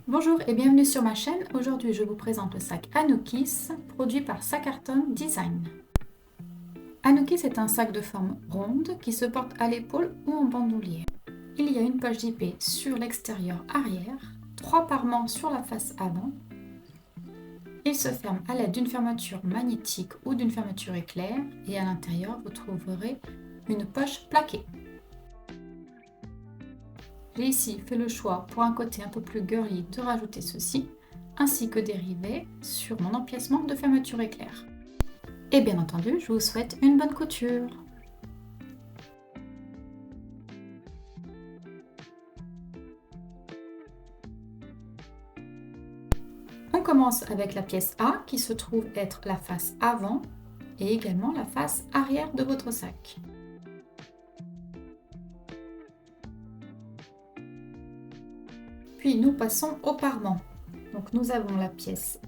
Bonjour et bienvenue sur ma chaîne. Aujourd'hui, je vous présente le sac Anoukis, produit par Sacarton Design. Anoukis est un sac de forme ronde qui se porte à l'épaule ou en bandoulière. Il y a une poche zippée sur l'extérieur arrière, 3 parements sur la face avant. Il se ferme à l'aide d'une fermeture magnétique ou d'une fermeture éclair et à l'intérieur, vous trouverez une poche plaquée. J'ai ici fait le choix, pour un côté un peu plus girly, de rajouter ceci, ainsi que des rivets sur mon empiècement de fermeture éclair. Et bien entendu, je vous souhaite une bonne couture. On commence avec la pièce A qui se trouve être la face avant et également la face arrière de votre sac. Puis nous passons au parement. Donc nous avons la pièce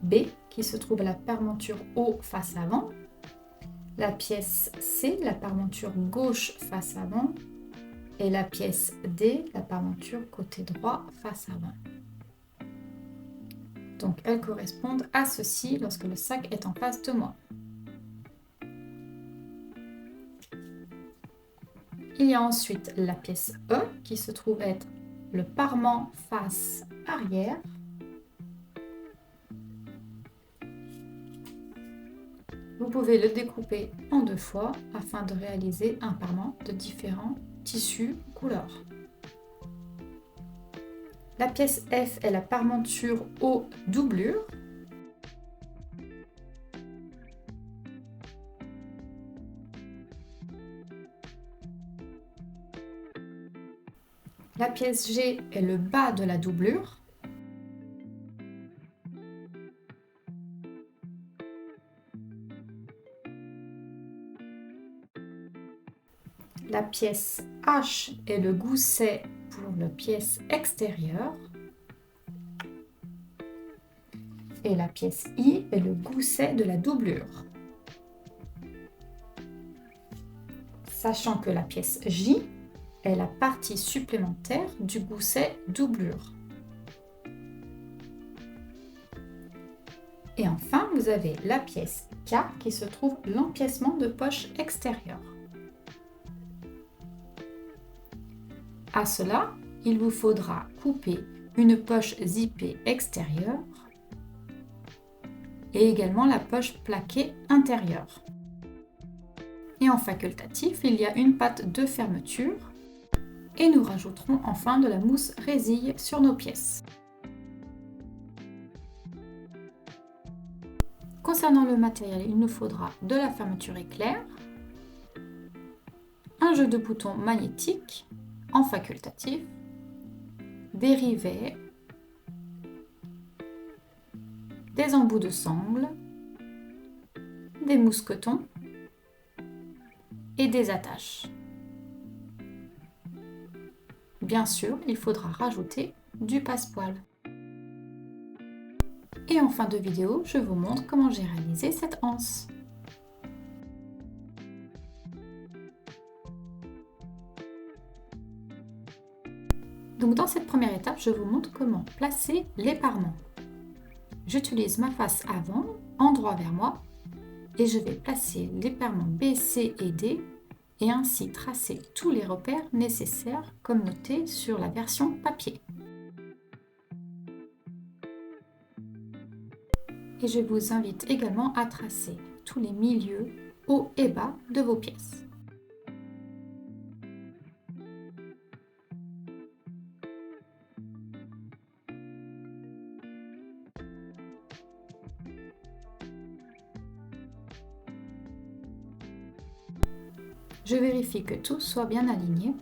B qui se trouve à la parementure haut face avant, la pièce C, la parementure gauche face avant, et la pièce D, la parementure côté droit face avant. Donc elles correspondent à ceci lorsque le sac est en face de moi. Il y a ensuite la pièce E qui se trouve être le parement face arrière. Vous pouvez le découper en 2 fois afin de réaliser un parement de différents tissus couleurs. La pièce F est la parementure haut doublure. La pièce G est le bas de la doublure. La pièce H est le gousset pour la pièce extérieure. Et la pièce I est le gousset de la doublure. Sachant que la pièce J est la partie supplémentaire du gousset doublure. Et enfin, vous avez la pièce K qui se trouve l'empiècement de poche extérieure. À cela, il vous faudra couper une poche zippée extérieure et également la poche plaquée intérieure. Et en facultatif, il y a une patte de fermeture et nous rajouterons enfin de la mousse résille sur nos pièces. Concernant le matériel, il nous faudra de la fermeture éclair, un jeu de boutons magnétiques en facultatif, des rivets, des embouts de sangle, des mousquetons et des attaches. Bien sûr, il faudra rajouter du passepoil. Et en fin de vidéo, je vous montre comment j'ai réalisé cette anse. Donc dans cette première étape, je vous montre comment placer les parements. J'utilise ma face avant, endroit vers moi, et je vais placer les parements B, C et D et ainsi tracer tous les repères nécessaires comme noté sur la version papier. Et je vous invite également à tracer tous les milieux haut et bas de vos pièces. Je vérifie que tout soit bien aligné.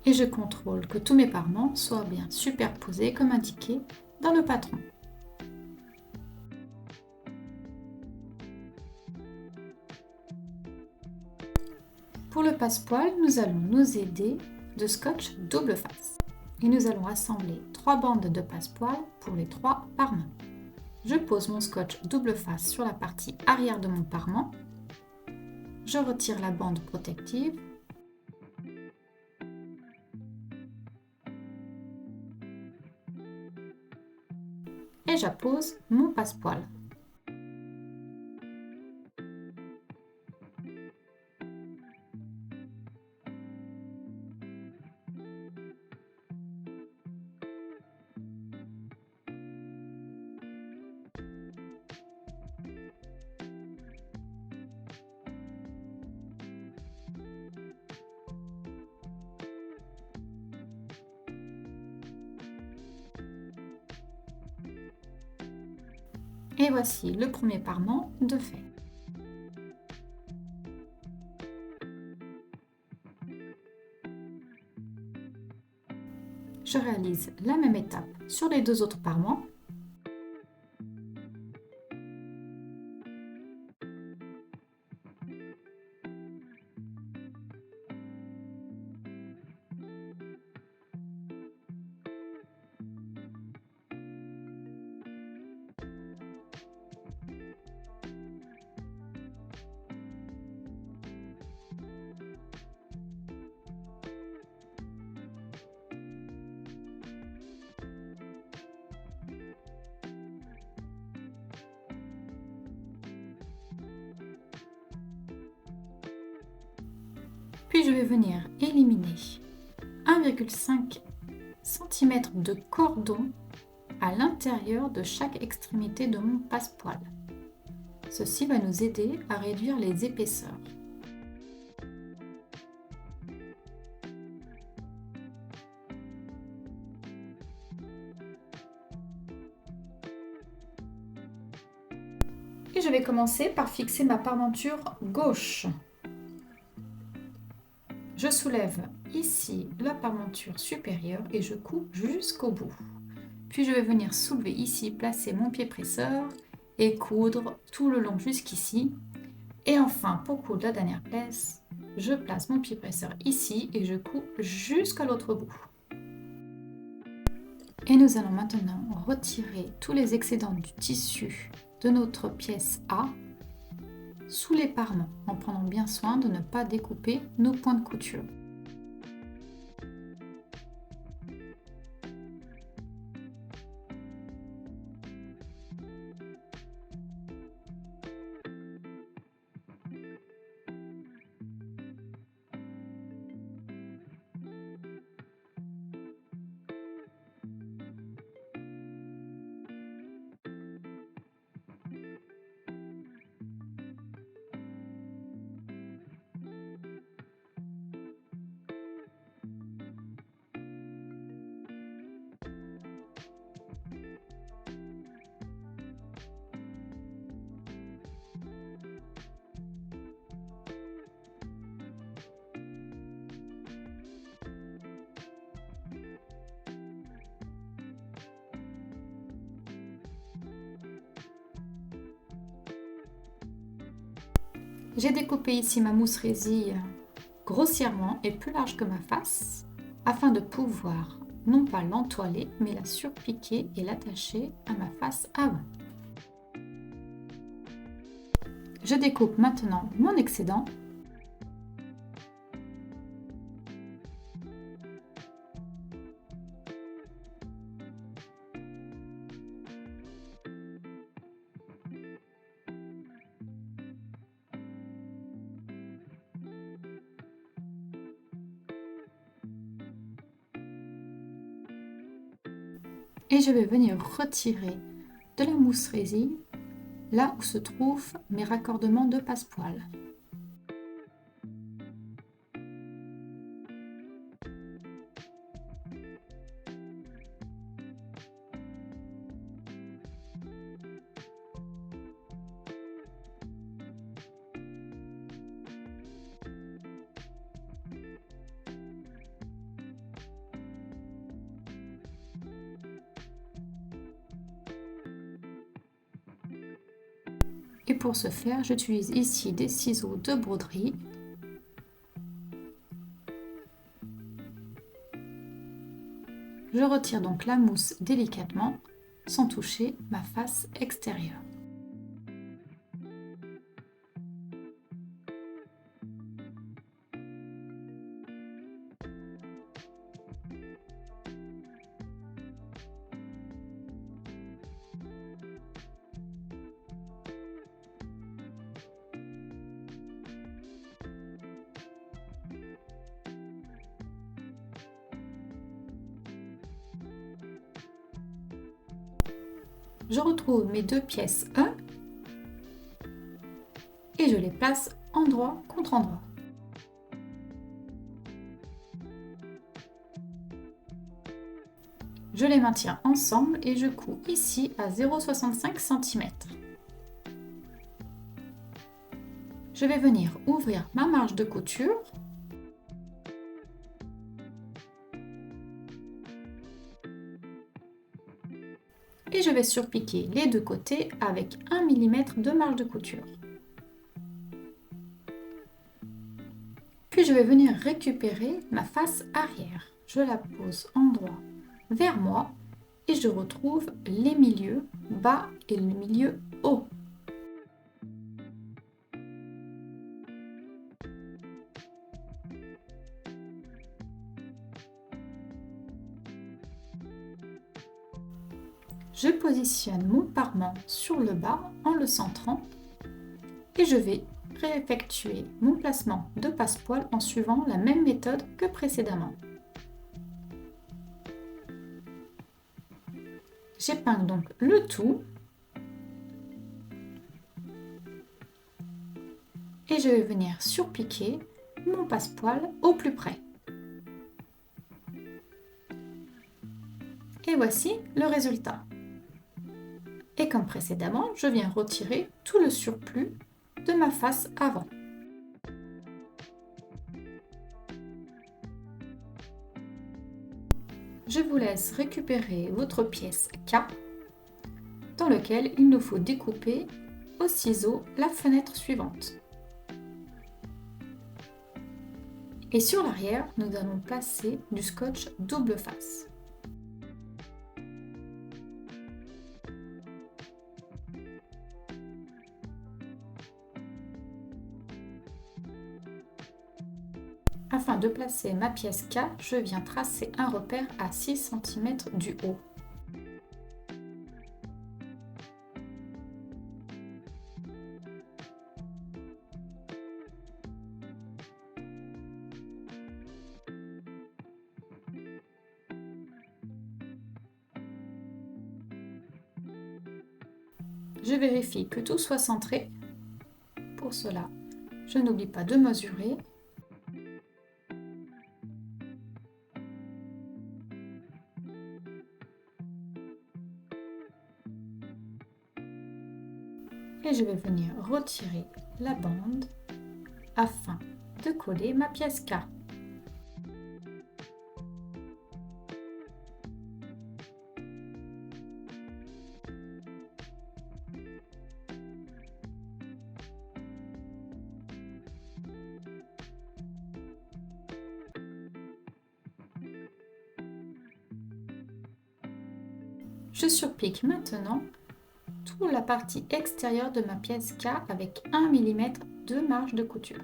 Et je contrôle que tous mes parements soient bien superposés comme indiqué dans le patron. Pour le passepoil, nous allons nous aider de scotch double face. Et nous allons assembler 3 bandes de passepoil pour les 3 parements. Je pose mon scotch double face sur la partie arrière de mon parement. Je retire la bande protective. Et j'appose mon passepoil. Et voici le premier parement de fait. Je réalise la même étape sur les deux autres parements. Puis je vais venir éliminer 1,5 cm de cordon à l'intérieur de chaque extrémité de mon passepoil. Ceci va nous aider à réduire les épaisseurs. Et je vais commencer par fixer ma parmenture gauche. Je soulève ici la parmenture supérieure et je couds jusqu'au bout. Puis je vais venir soulever ici, placer mon pied presseur et coudre tout le long jusqu'ici. Et enfin, pour coudre la dernière place, je place mon pied presseur ici et je couds jusqu'à l'autre bout. Et nous allons maintenant retirer tous les excédents du tissu de notre pièce A sous les parements, en prenant bien soin de ne pas découper nos points de couture. J'ai découpé ici ma mousse résille grossièrement et plus large que ma face afin de pouvoir non pas l'entoiler mais la surpiquer et l'attacher à ma face avant. Je découpe maintenant mon excédent. Et je vais venir retirer de la mousse résille là où se trouvent mes raccordements de passepoil. Et pour ce faire, j'utilise ici des ciseaux de broderie. Je retire donc la mousse délicatement sans toucher ma face extérieure. Je retrouve mes deux pièces E et je les place endroit contre endroit. Je les maintiens ensemble et je couds ici à 0,65 cm. Je vais venir ouvrir ma marge de couture et je vais surpiquer les deux côtés avec 1 mm de marge de couture. Puis je vais venir récupérer ma face arrière. Je la pose endroit vers moi et je retrouve les milieux bas et le milieu haut. Je positionne mon parement sur le bas en le centrant et je vais réeffectuer mon placement de passepoil en suivant la même méthode que précédemment. J'épingle donc le tout et je vais venir surpiquer mon passepoil au plus près. Et voici le résultat. Et comme précédemment, je viens retirer tout le surplus de ma face avant. Je vous laisse récupérer votre pièce K dans laquelle il nous faut découper au ciseau la fenêtre suivante. Et sur l'arrière, nous allons placer du scotch double face. Afin de placer ma pièce K, je viens tracer un repère à 6 cm du haut. Je vérifie que tout soit centré. Pour cela, je n'oublie pas de mesurer. Et je vais venir retirer la bande afin de coller ma pièce K. Je surpique maintenant toute la partie extérieure de ma pièce K avec 1 mm de marge de couture.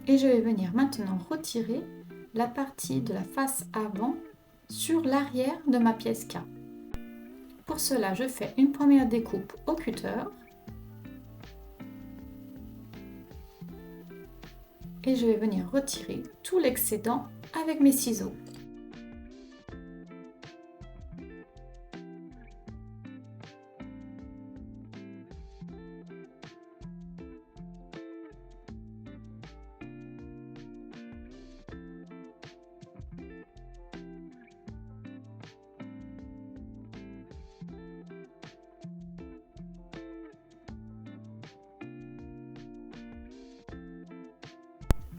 Et je vais venir maintenant retirer la partie de la face avant sur l'arrière de ma pièce K. Pour cela, je fais une première découpe au cutter et je vais venir retirer tout l'excédent avec mes ciseaux.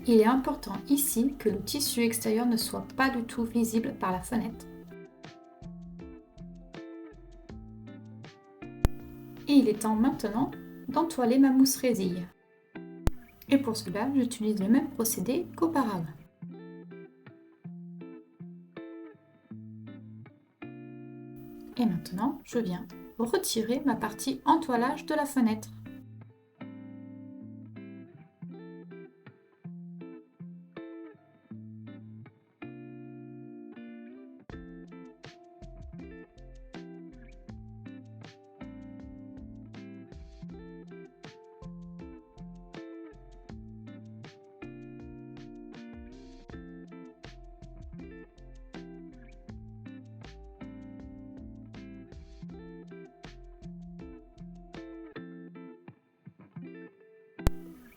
Il est important ici que le tissu extérieur ne soit pas du tout visible par la fenêtre. Et il est temps maintenant d'entoiler ma mousse résille. Et pour cela, j'utilise le même procédé qu'auparavant. Et maintenant, je viens retirer ma partie entoilage de la fenêtre.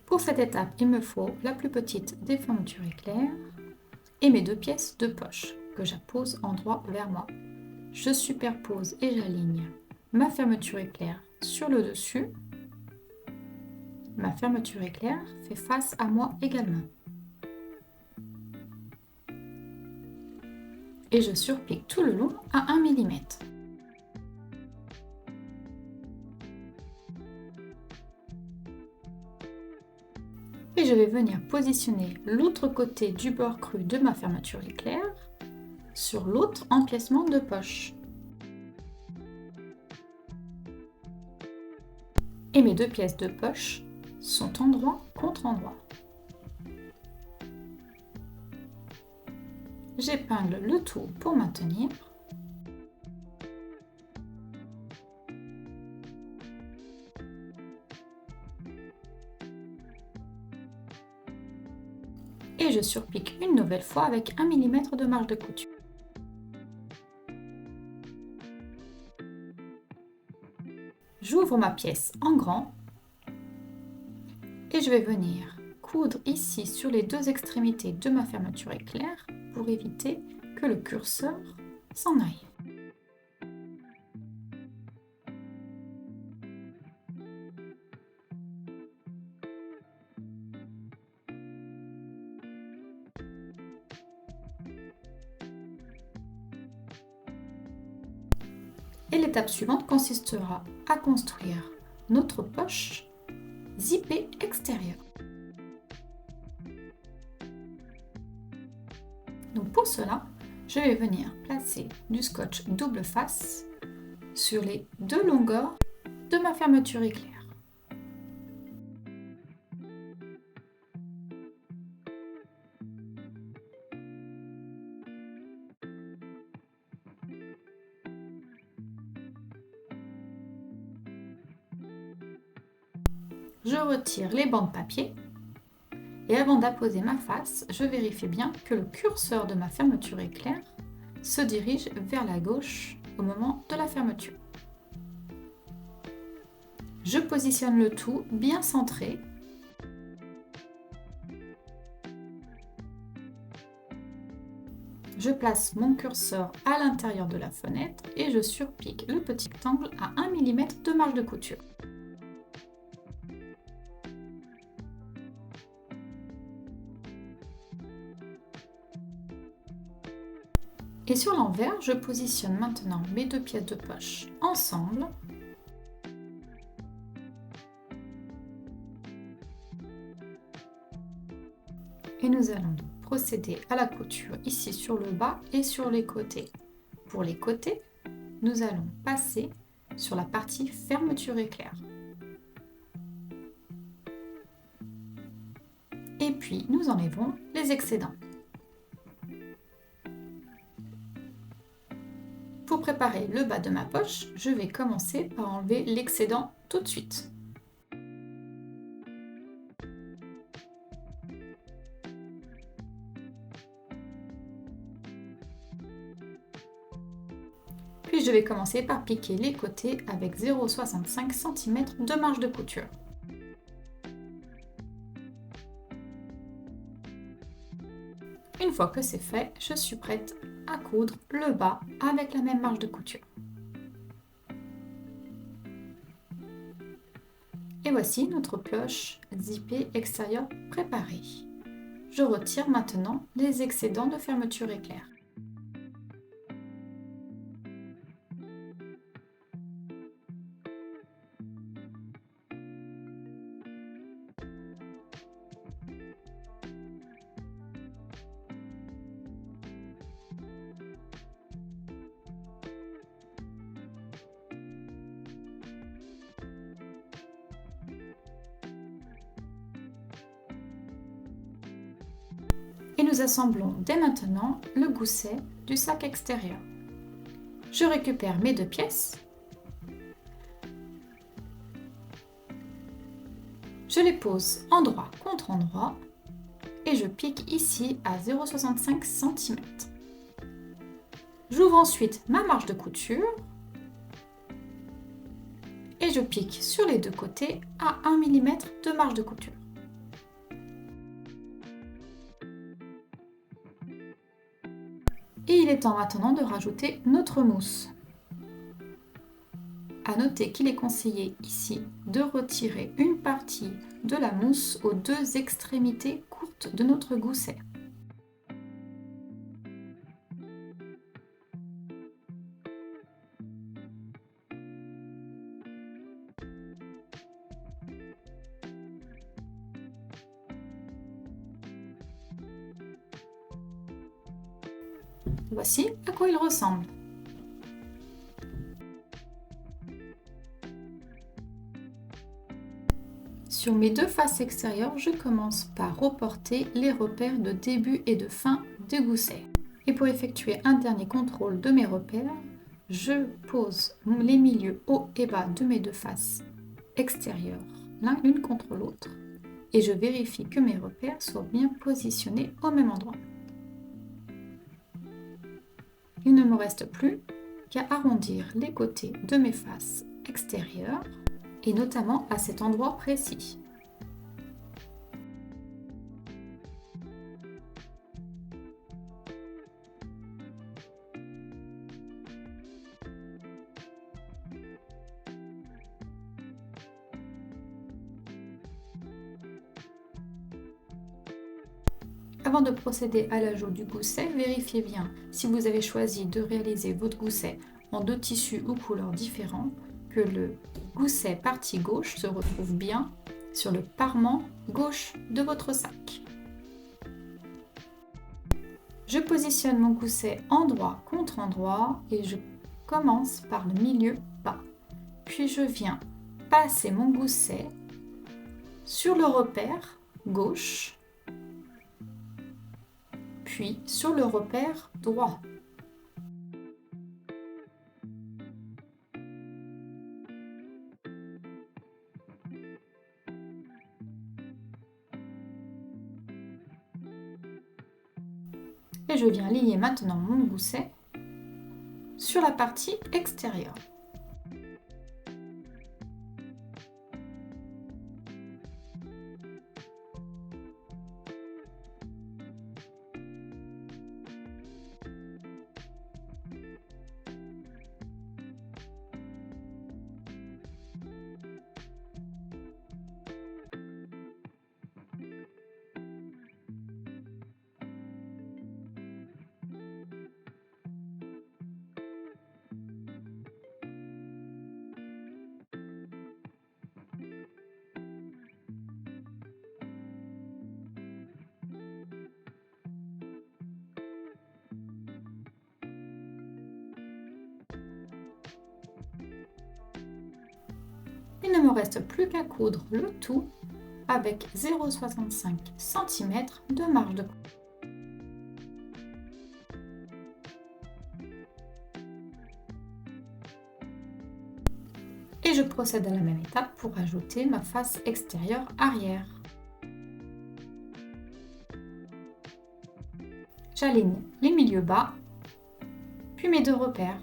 Pour cette étape, il me faut la plus petite des fermetures éclairs et mes 2 pièces de poche que j'appose endroit vers moi. Je superpose et j'aligne ma fermeture éclair sur le dessus. Ma fermeture éclair fait face à moi également. Et je surpique tout le long à 1 mm. Et je vais venir positionner l'autre côté du bord cru de ma fermeture éclair sur l'autre empiècement de poche. Et mes 2 pièces de poche sont endroit contre endroit. J'épingle le tout pour maintenir. Et je surpique une nouvelle fois avec 1 mm de marge de couture. J'ouvre ma pièce en grand et je vais venir coudre ici sur les 2 extrémités de ma fermeture éclair pour éviter que le curseur s'en aille. Et l'étape suivante consistera à construire notre poche zippée extérieure. Donc pour cela, je vais venir placer du scotch double face sur les 2 longueurs de ma fermeture éclair. Je retire les bandes papier et avant d'apposer ma face, je vérifie bien que le curseur de ma fermeture éclair se dirige vers la gauche au moment de la fermeture. Je positionne le tout bien centré. Je place mon curseur à l'intérieur de la fenêtre et je surpique le petit rectangle à 1 mm de marge de couture. Et sur l'envers, je positionne maintenant mes 2 pièces de poche ensemble. Et nous allons procéder à la couture ici sur le bas et sur les côtés. Pour les côtés, nous allons passer sur la partie fermeture éclair. Et puis nous enlevons les excédents. Pour préparer le bas de ma poche, je vais commencer par enlever l'excédent tout de suite. Puis je vais commencer par piquer les côtés avec 0,65 cm de marge de couture. Une fois que c'est fait, je suis prête à coudre le bas avec la même marge de couture. Et voici notre poche zippée extérieure préparée. Je retire maintenant les excédents de fermeture éclair. nous assemblons dès maintenant le gousset du sac extérieur. Je récupère mes deux pièces. Je les pose endroit contre endroit et je pique ici à 0,65 cm. J'ouvre ensuite ma marge de couture et je pique sur les deux côtés à 1 mm de marge de couture. Et il est temps maintenant de rajouter notre mousse. À noter qu'il est conseillé ici de retirer une partie de la mousse aux deux extrémités courtes de notre gousset. Voici à quoi il ressemble. Sur mes deux faces extérieures, je commence par reporter les repères de début et de fin des goussets. Et pour effectuer un dernier contrôle de mes repères, je pose les milieux haut et bas de mes deux faces extérieures, l'une contre l'autre, et je vérifie que mes repères soient bien positionnés au même endroit. Il ne me reste plus qu'à arrondir les côtés de mes faces extérieures, et notamment à cet endroit précis. Avant de procéder à l'ajout du gousset, vérifiez bien si vous avez choisi de réaliser votre gousset en deux tissus ou couleurs différents, que le gousset partie gauche se retrouve bien sur le parement gauche de votre sac. Je positionne mon gousset endroit contre endroit et je commence par le milieu bas. Puis je viens passer mon gousset sur le repère gauche, puis sur le repère droit. Et je viens lier maintenant mon gousset sur la partie extérieure. Il ne me reste plus qu'à coudre le tout avec 0,65 cm de marge de couture. Et je procède à la même étape pour ajouter ma face extérieure arrière. J'aligne les milieux bas, puis mes deux repères.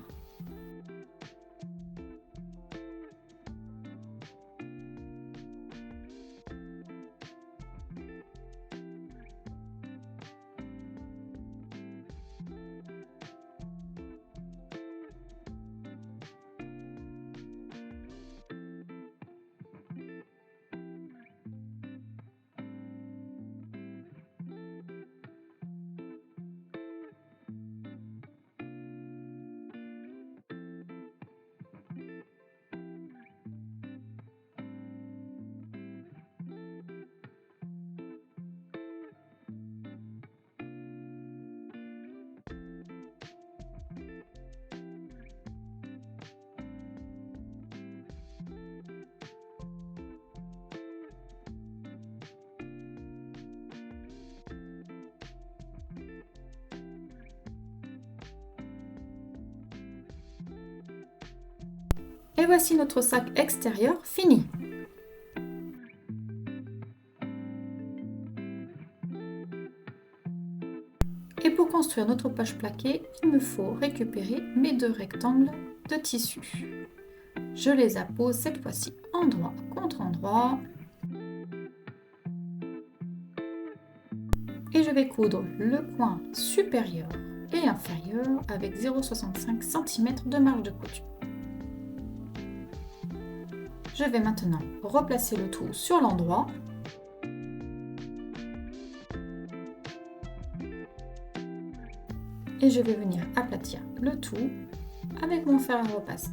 Et voici notre sac extérieur fini. Et pour construire notre poche plaquée, il me faut récupérer mes 2 rectangles de tissu. Je les appose cette fois-ci endroit contre endroit. Et je vais coudre le coin supérieur et inférieur avec 0,65 cm de marge de couture. Je vais maintenant replacer le tout sur l'endroit. Et je vais venir aplatir le tout avec mon fer à repasser.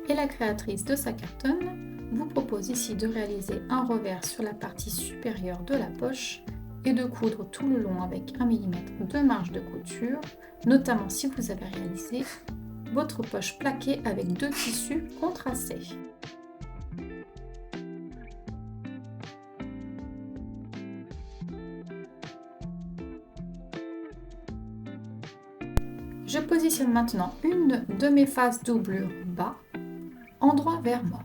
Et la créatrice de Sacarton vous propose ici de réaliser un revers sur la partie supérieure de la poche et de coudre tout le long avec 1 mm de marge de couture, notamment si vous avez réalisé votre poche plaquée avec 2 tissus contrastés. Je positionne maintenant une de mes faces doublure bas, endroit vers moi.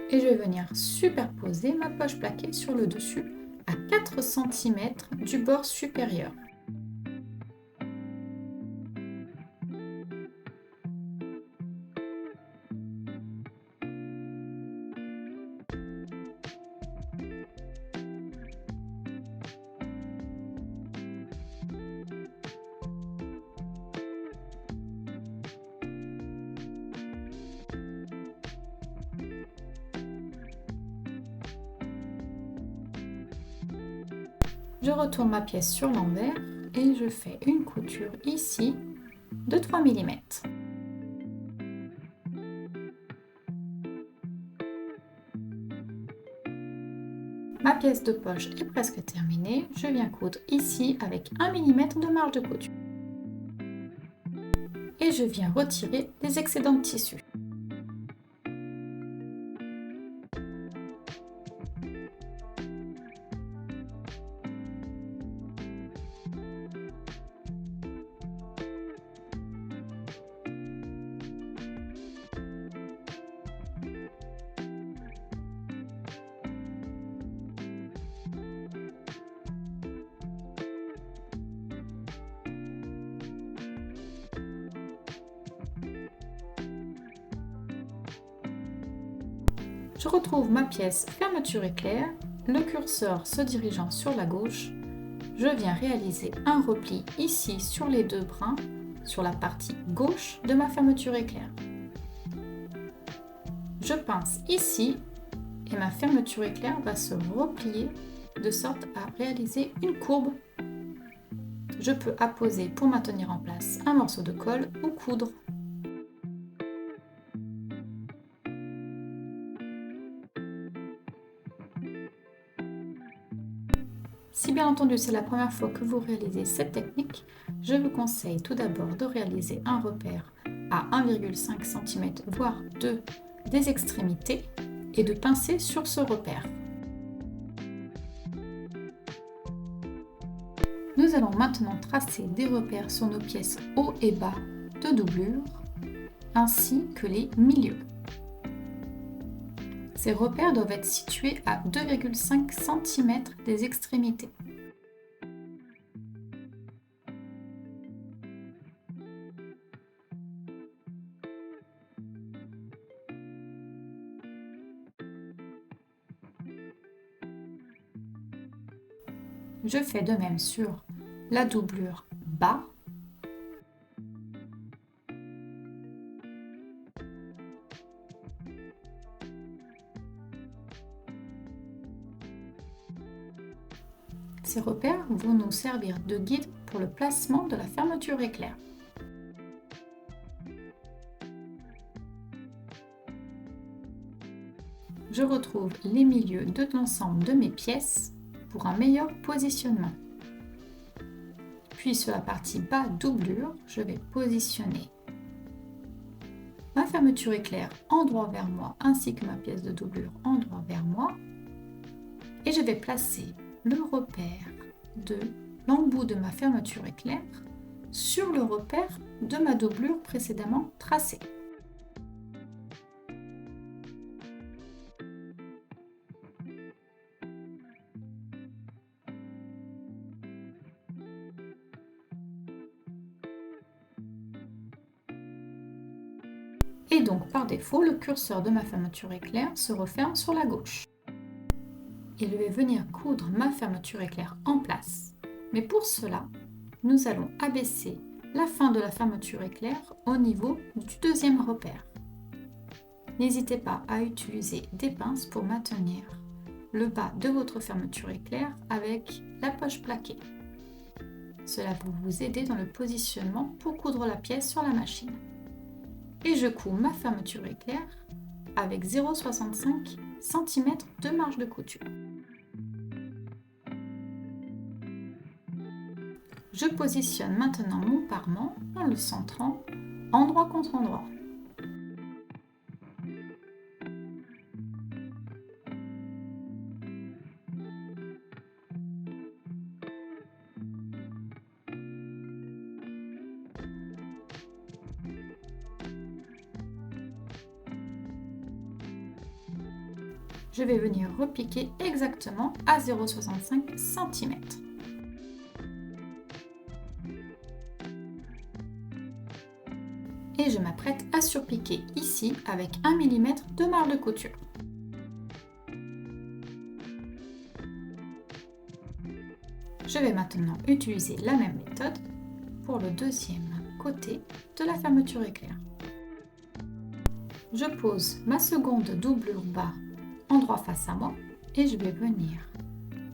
Et je vais venir superposer ma poche plaquée sur le dessus à 4 cm du bord supérieur. Je retourne ma pièce sur l'envers et je fais une couture ici de 3 mm. Ma pièce de poche est presque terminée. Je viens coudre ici avec 1 mm de marge de couture. Et je viens retirer les excédents de tissu. Je retrouve ma pièce fermeture éclair, le curseur se dirigeant sur la gauche. Je viens réaliser un repli ici sur les 2 brins, sur la partie gauche de ma fermeture éclair. Je pince ici et ma fermeture éclair va se replier de sorte à réaliser une courbe. Je peux apposer pour maintenir en place un morceau de colle ou coudre. Si bien entendu c'est la première fois que vous réalisez cette technique, je vous conseille tout d'abord de réaliser un repère à 1,5 cm voire 2 des extrémités et de pincer sur ce repère. Nous allons maintenant tracer des repères sur nos pièces haut et bas de doublure ainsi que les milieux. Ces repères doivent être situés à 2,5 cm des extrémités. Je fais de même sur la doublure bas. Ces repères vont nous servir de guide pour le placement de la fermeture éclair. Je retrouve les milieux de l'ensemble de mes pièces pour un meilleur positionnement. Puis sur la partie bas doublure, je vais positionner ma fermeture éclair endroit vers moi ainsi que ma pièce de doublure endroit vers moi. Et je vais placer le repère de l'embout de ma fermeture éclair sur le repère de ma doublure précédemment tracée. Et donc par défaut, le curseur de ma fermeture éclair se referme sur la gauche. Et je vais venir coudre ma fermeture éclair en place. Mais pour cela, nous allons abaisser la fin de la fermeture éclair au niveau du deuxième repère. N'hésitez pas à utiliser des pinces pour maintenir le bas de votre fermeture éclair avec la poche plaquée. Cela peut vous aider dans le positionnement pour coudre la pièce sur la machine. Et je couds ma fermeture éclair avec 0,65 cm de marge de couture. Je positionne maintenant mon parement en le centrant endroit contre endroit. Je vais venir repiquer exactement à 0,65 cm. Et je m'apprête à surpiquer ici avec 1 mm de marge de couture. Je vais maintenant utiliser la même méthode pour le deuxième côté de la fermeture éclair. Je pose ma seconde doublure bas endroit face à moi et je vais venir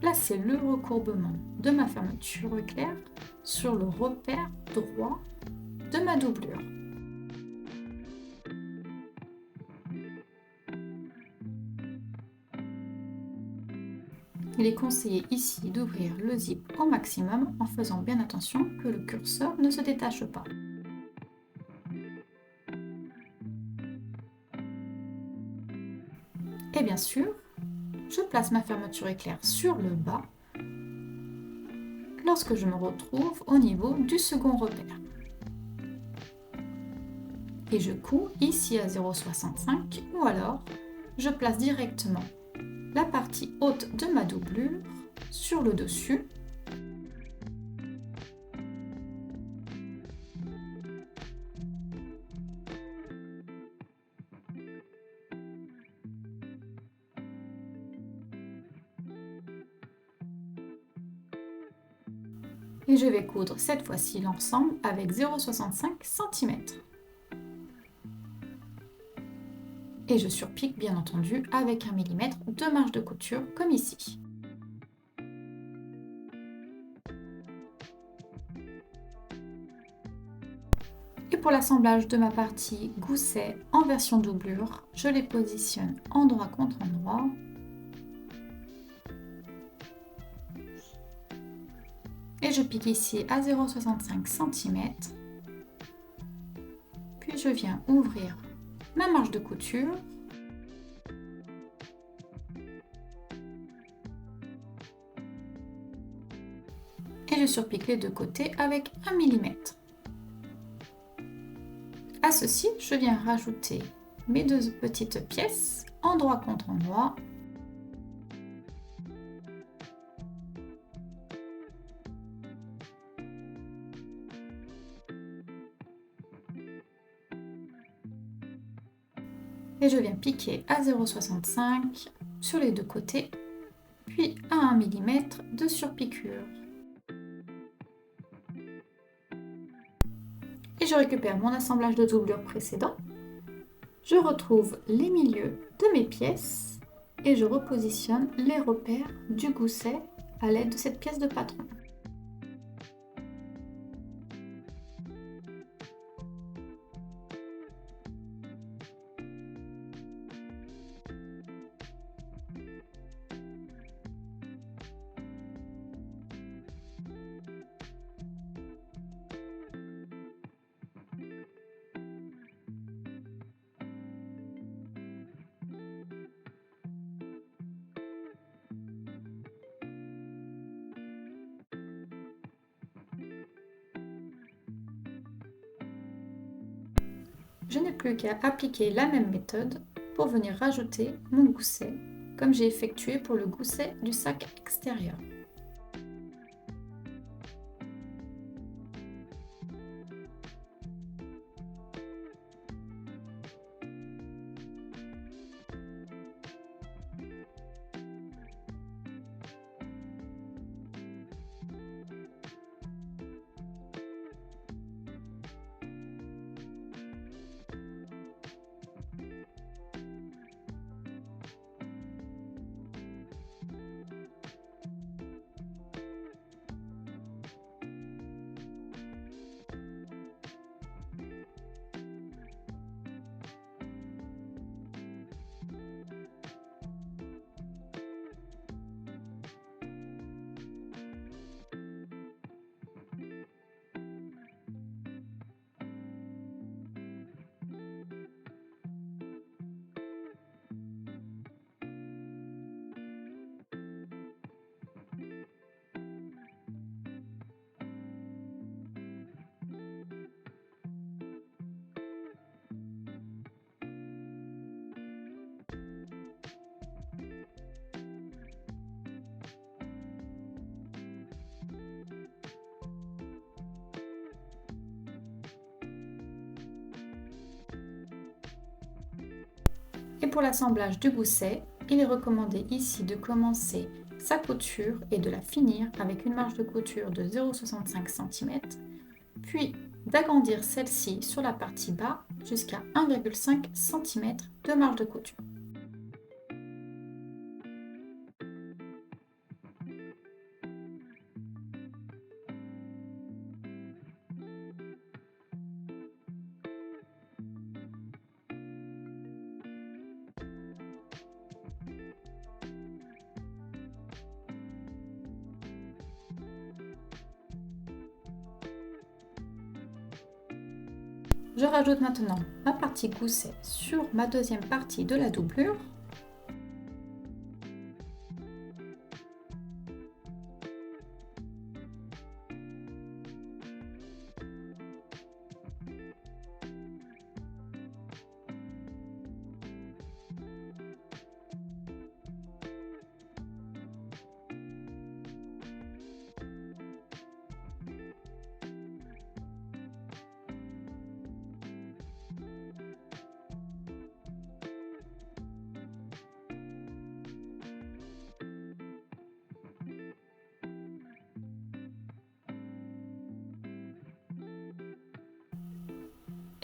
placer le recourbement de ma fermeture éclair sur le repère droit de ma doublure. Il est conseillé ici d'ouvrir le zip au maximum en faisant bien attention que le curseur ne se détache pas. Et bien sûr, je place ma fermeture éclair sur le bas lorsque je me retrouve au niveau du second repère. Et je couds ici à 0,65 ou alors je place directement la partie haute de ma doublure sur le dessus . Et je vais coudre cette fois-ci l'ensemble avec 0,65 cm. Et je surpique bien entendu avec 1 mm de marge de couture comme ici. Et pour l'assemblage de ma partie gousset en version doublure, je les positionne endroit contre endroit. Et je pique ici à 0,65 cm. Puis je viens ouvrir ma marge de couture. Et je surpique les deux côtés avec 1 mm. À ceci, je viens rajouter mes deux petites pièces endroit contre endroit. Et je viens piquer à 0,65 sur les deux côtés, puis à 1 mm de surpiqûre. Et je récupère mon assemblage de doublure précédent. Je retrouve les milieux de mes pièces et je repositionne les repères du gousset à l'aide de cette pièce de patron. Je n'ai plus qu'à appliquer la même méthode pour venir rajouter mon gousset, comme j'ai effectué pour le gousset du sac extérieur. Et pour l'assemblage du gousset, il est recommandé ici de commencer sa couture et de la finir avec une marge de couture de 0,65 cm, puis d'agrandir celle-ci sur la partie bas jusqu'à 1,5 cm de marge de couture. Je rajoute maintenant ma partie gousset sur ma deuxième partie de la doublure.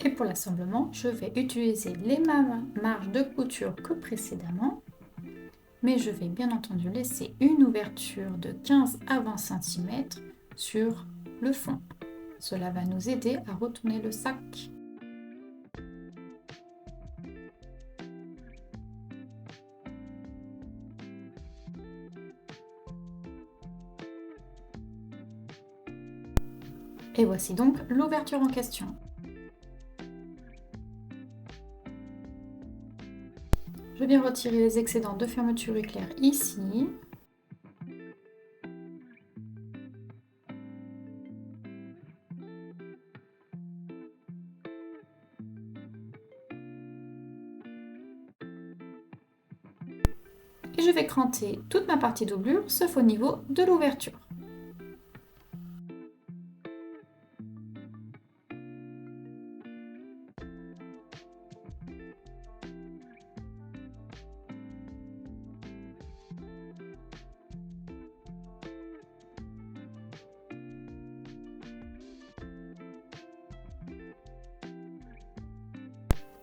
Et pour l'assemblement, je vais utiliser les mêmes marges de couture que précédemment, mais je vais bien entendu laisser une ouverture de 15 à 20 cm sur le fond. Cela va nous aider à retourner le sac. Et voici donc l'ouverture en question. Je viens retirer les excédents de fermeture éclair ici. Et je vais cranter toute ma partie doublure, sauf au niveau de l'ouverture.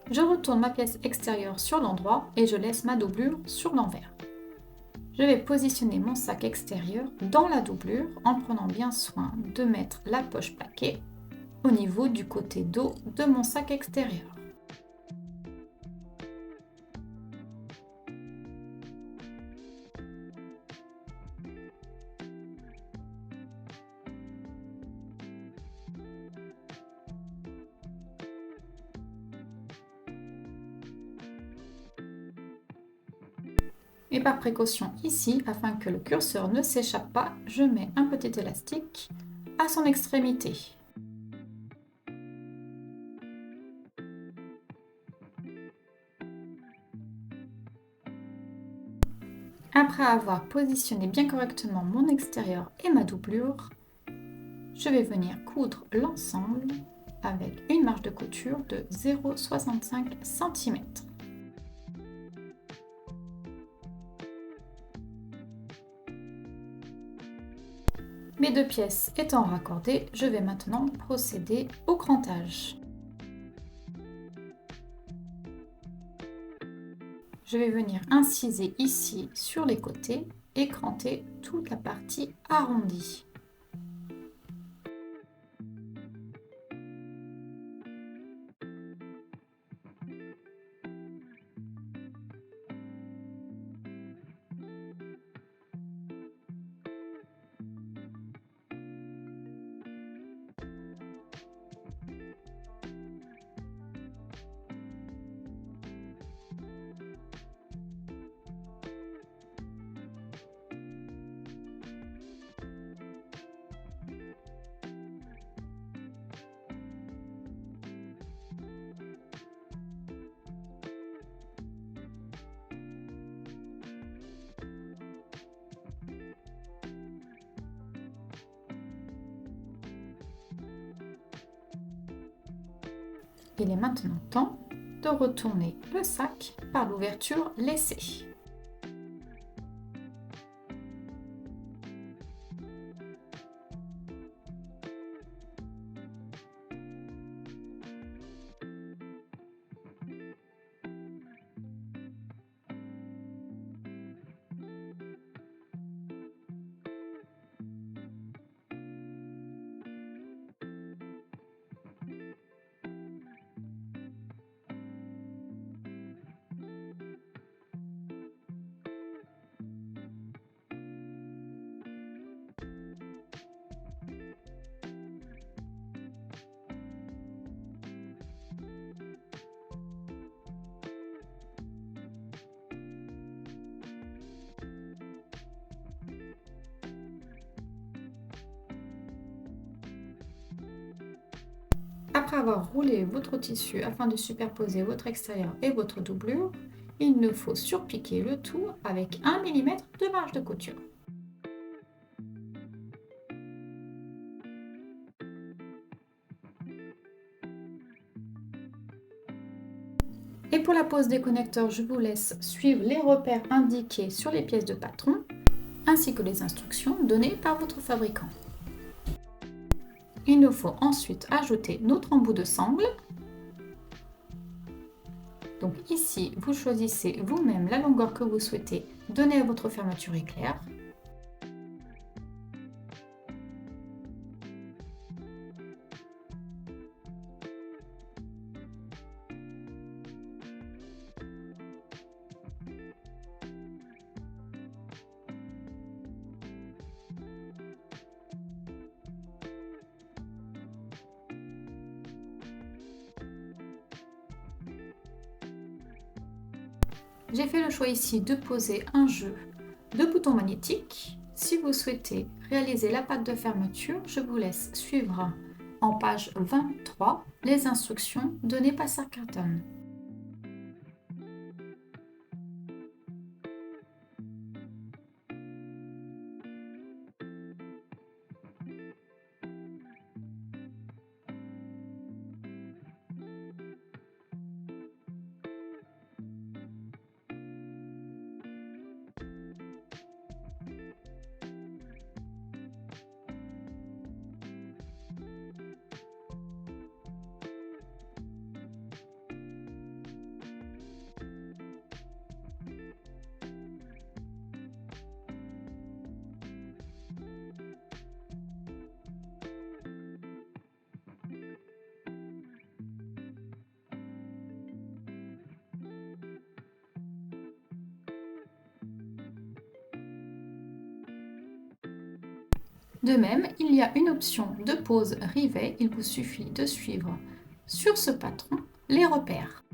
Je retourne ma pièce extérieure sur l'endroit et je laisse ma doublure sur l'envers. Je vais positionner mon sac extérieur dans la doublure en prenant bien soin de mettre la poche plaquée au niveau du côté dos de mon sac extérieur. Et par précaution ici, afin que le curseur ne s'échappe pas, je mets un petit élastique à son extrémité. Après avoir positionné bien correctement mon extérieur et ma doublure, je vais venir coudre l'ensemble avec une marge de couture de 0,65 cm. Mes deux pièces étant raccordées, je vais maintenant procéder au crantage. Je vais venir inciser ici sur les côtés et cranter toute la partie arrondie. Il est maintenant temps de retourner le sac par l'ouverture laissée. Après avoir roulé votre tissu afin de superposer votre extérieur et votre doublure, il nous faut surpiquer le tout avec 1 mm de marge de couture. Et pour la pose des connecteurs, je vous laisse suivre les repères indiqués sur les pièces de patron, ainsi que les instructions données par votre fabricant. Il nous faut ensuite ajouter notre embout de sangle. Donc ici, vous choisissez vous-même la longueur que vous souhaitez donner à votre fermeture éclair. J'ai fait le choix ici de poser un jeu de boutons magnétiques. Si vous souhaitez réaliser la patte de fermeture, je vous laisse suivre en page 23 les instructions données par Sacarton. De même, il y a une option de pose rivet. Il vous suffit de suivre sur ce patron les repères.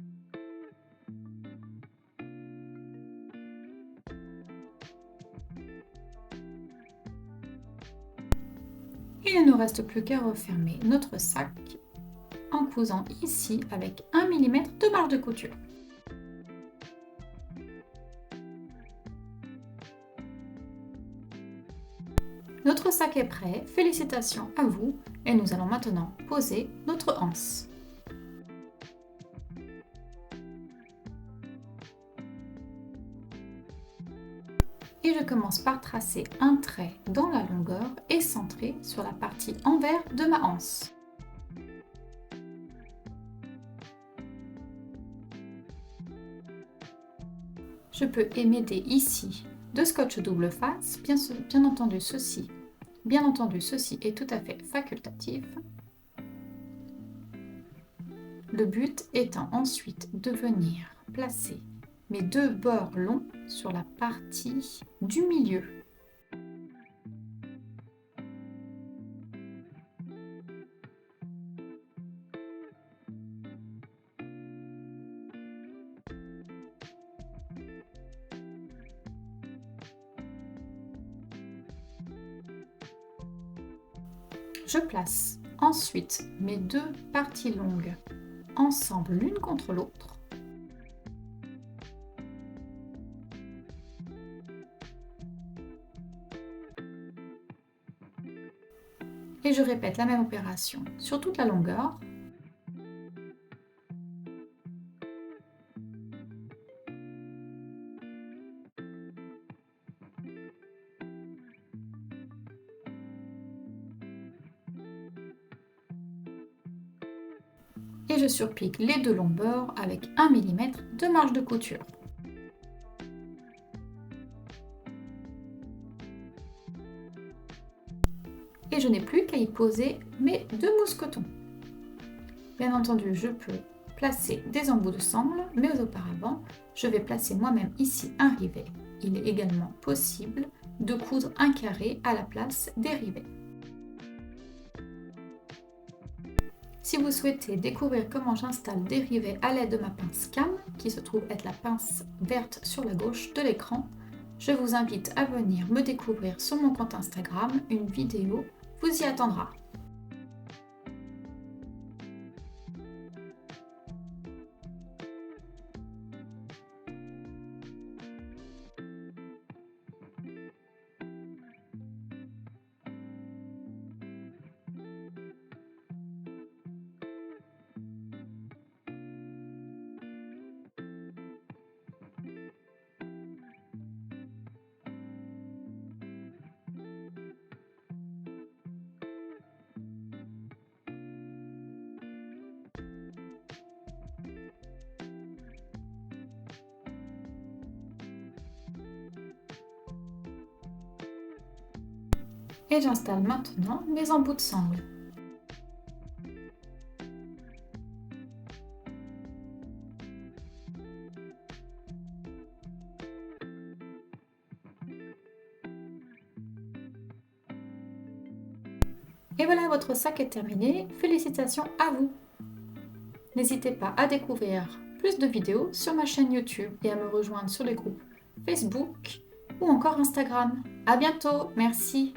Il ne nous reste plus qu'à refermer notre sac en cousant ici avec 1 mm de marge de couture. Notre sac est prêt, félicitations à vous et nous allons maintenant poser notre anse. Et je commence par tracer un trait dans la longueur et centré sur la partie envers de ma anse. Je peux émêder ici de scotch double face, bien entendu ceci est tout à fait facultatif. Le but étant ensuite de venir placer mes deux bords longs sur la partie du milieu. Je place ensuite mes deux parties longues ensemble l'une contre l'autre. Et je répète la même opération sur toute la longueur. Et je surpique les deux longs bords avec 1 mm de marge de couture. Et je n'ai plus qu'à y poser mes deux mousquetons. Bien entendu, je peux placer des embouts de sangle, mais auparavant, je vais placer moi-même ici un rivet. Il est également possible de coudre un carré à la place des rivets. Si vous souhaitez découvrir comment j'installe des rivets à l'aide de ma pince cam, qui se trouve être la pince verte sur la gauche de l'écran, je vous invite à venir me découvrir sur mon compte Instagram. Une vidéo vous y attendra. Et j'installe maintenant mes embouts de sangle. Et voilà, votre sac est terminé. Félicitations à vous! N'hésitez pas à découvrir plus de vidéos sur ma chaîne YouTube et à me rejoindre sur les groupes Facebook ou encore Instagram. À bientôt, merci!